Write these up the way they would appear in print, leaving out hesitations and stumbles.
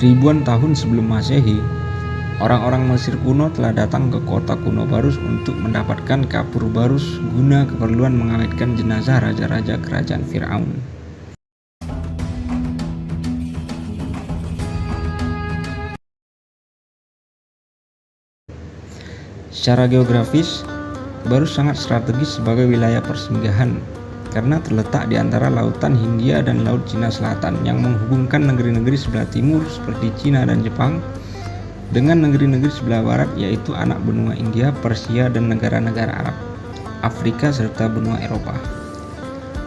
Ribuan tahun sebelum Masehi, orang-orang Mesir kuno telah datang ke kota kuno Barus untuk mendapatkan kapur Barus guna keperluan mengawetkan jenazah raja-raja kerajaan Firaun. Secara geografis, Barus sangat strategis sebagai wilayah persinggahan karena terletak di antara Lautan Hindia dan Laut Cina Selatan yang menghubungkan negeri-negeri sebelah timur seperti Cina dan Jepang dengan negeri-negeri sebelah barat yaitu anak benua India, Persia, dan negara-negara Arab, Afrika, serta benua Eropa.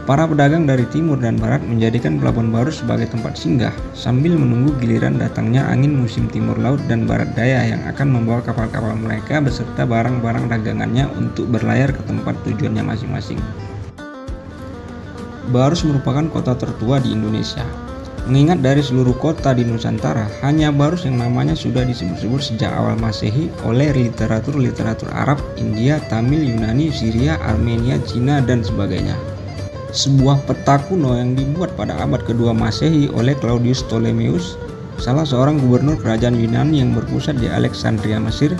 Para pedagang dari timur dan barat menjadikan pelabuhan Barus sebagai tempat singgah sambil menunggu giliran datangnya angin musim timur laut dan barat daya yang akan membawa kapal-kapal mereka beserta barang-barang dagangannya untuk berlayar ke tempat tujuannya masing-masing. Barus merupakan kota tertua di Indonesia. Mengingat dari seluruh kota di Nusantara, hanya Barus yang namanya sudah disebut-sebut sejak awal Masehi oleh literatur Arab, India, Tamil, Yunani, Syria, Armenia, Cina, dan sebagainya. Sebuah peta kuno yang dibuat pada abad kedua Masehi oleh Claudius Ptolemeus, salah seorang gubernur kerajaan Yunani yang berpusat di Alexandria, Mesir,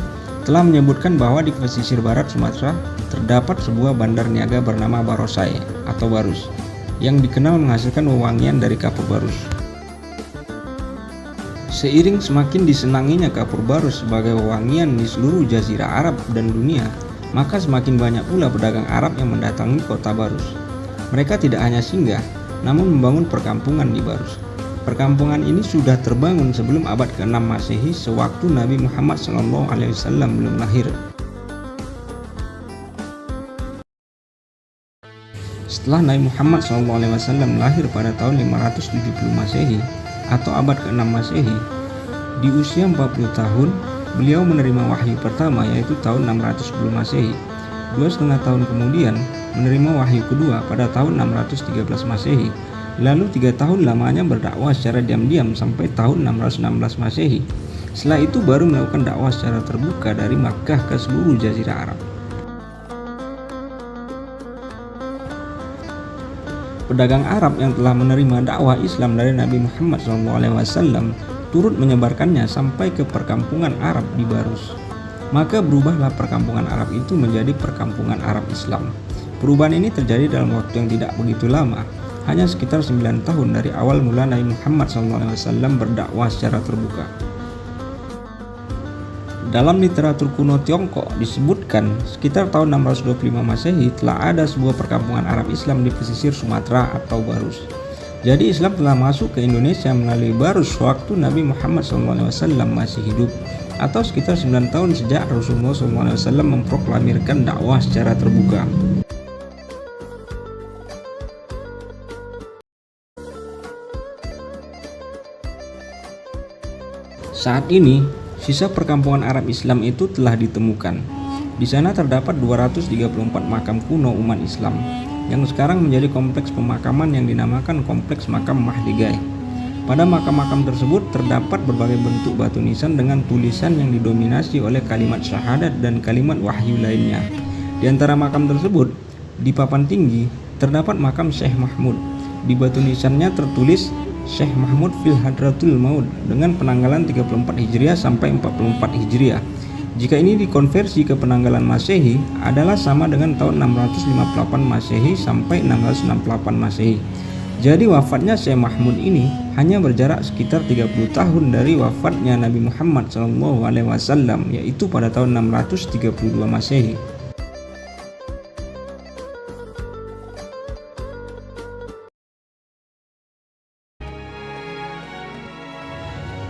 telah menyebutkan bahwa di pesisir barat Sumatera terdapat sebuah bandar niaga bernama Barossae atau Barus, yang dikenal menghasilkan wewangian dari kapur Barus. Seiring semakin disenanginya kapur Barus sebagai wewangian di seluruh jazirah Arab dan dunia, maka semakin banyak pula pedagang Arab yang mendatangi kota Barus. Mereka tidak hanya singgah, namun membangun perkampungan di Barus. Perkampungan ini sudah terbangun sebelum abad ke-6 Masehi sewaktu Nabi Muhammad SAW belum lahir. Setelah Nabi Muhammad SAW lahir pada tahun 570 Masehi atau abad ke-6 Masehi, di usia 40 tahun, beliau menerima wahyu pertama yaitu tahun 610 Masehi. 2,5 tahun kemudian, menerima wahyu kedua pada tahun 613 Masehi. Lalu 3 tahun lamanya berdakwah secara diam-diam sampai tahun 616 Masehi. Setelah itu baru melakukan dakwah secara terbuka dari Makkah ke seluruh jazirah Arab. Pedagang Arab yang telah menerima dakwah Islam dari Nabi Muhammad SAW turut menyebarkannya sampai ke perkampungan Arab di Barus. Maka berubahlah perkampungan Arab itu menjadi perkampungan Arab Islam. Perubahan ini terjadi dalam waktu yang tidak begitu lama, hanya sekitar 9 tahun dari awal mula Nabi Muhammad SAW berdakwah secara terbuka. Dalam literatur kuno Tiongkok disebutkan sekitar tahun 625 Masehi telah ada sebuah perkampungan Arab Islam di pesisir Sumatera atau Barus. Jadi Islam telah masuk ke Indonesia melalui Barus waktu Nabi Muhammad SAW masih hidup, atau sekitar 9 tahun sejak Rasulullah SAW memproklamirkan dakwah secara terbuka. Saat ini, sisa perkampungan Arab Islam itu telah ditemukan. Di sana terdapat 234 makam kuno umat Islam, yang sekarang menjadi kompleks pemakaman yang dinamakan Kompleks Makam Mahligai. Pada makam-makam tersebut terdapat berbagai bentuk batu nisan dengan tulisan yang didominasi oleh kalimat syahadat dan kalimat wahyu lainnya. Di antara makam tersebut, di papan tinggi, terdapat makam Syekh Mahmud. Di batu nisannya tertulis Syekh Mahmud fil Hadratul Maut dengan penanggalan 34 Hijriah sampai 44 Hijriah. Jika ini dikonversi ke penanggalan Masehi adalah sama dengan tahun 658 Masehi sampai 668 Masehi. Jadi wafatnya Syekh Mahmud ini hanya berjarak sekitar 30 tahun dari wafatnya Nabi Muhammad SAW, yaitu pada tahun 632 Masehi.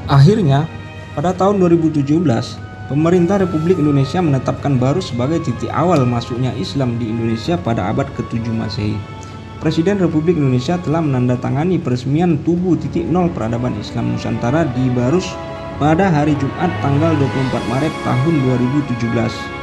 Akhirnya, pada tahun 2017, pemerintah Republik Indonesia menetapkan Barus sebagai titik awal masuknya Islam di Indonesia pada abad ke-7 Masehi. Presiden Republik Indonesia telah menandatangani peresmian tubuh titik nol peradaban Islam Nusantara di Barus pada hari Jumat tanggal 24 Maret tahun 2017.